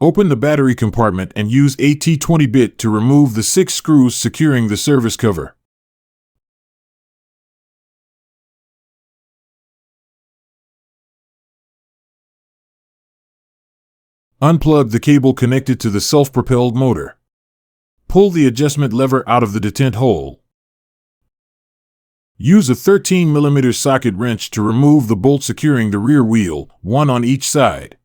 Open the battery compartment and use a T20 bit to remove the 6 screws securing the service cover. Unplug the cable connected to the self-propelled motor. Pull the adjustment lever out of the detent hole. Use a 13mm socket wrench to remove the bolt securing the rear wheel, one on each side.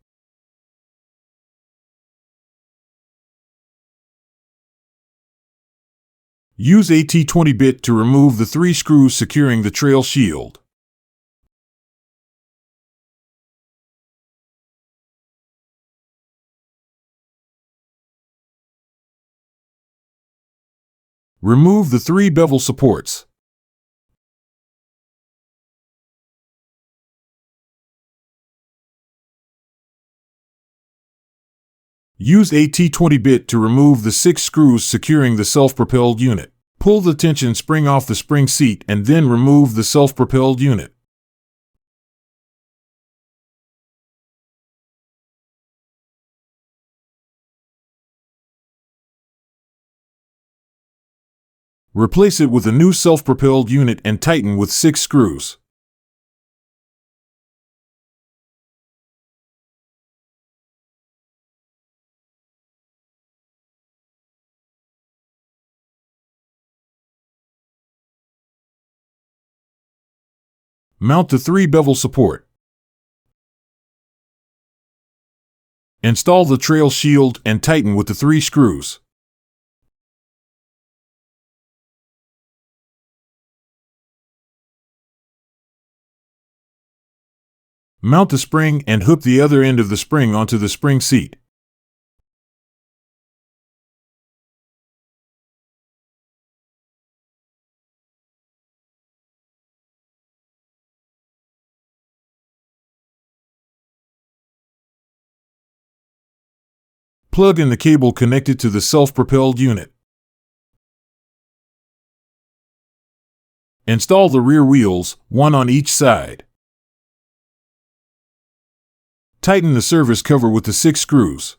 Use a T20 bit to remove the 3 screws securing the trail shield. Remove the 3 bevel supports. Use a T20 bit to remove the 6 screws securing the self-propelled unit. Pull the tension spring off the spring seat and then remove the self-propelled unit. Replace it with a new self-propelled unit and tighten with 6 screws. Mount the 3 bevel support. Install the trail shield and tighten with the 3 screws. Mount the spring and hook the other end of the spring onto the spring seat. Plug in the cable connected to the self-propelled unit. Install the rear wheels, one on each side. Tighten the service cover with the 6 screws.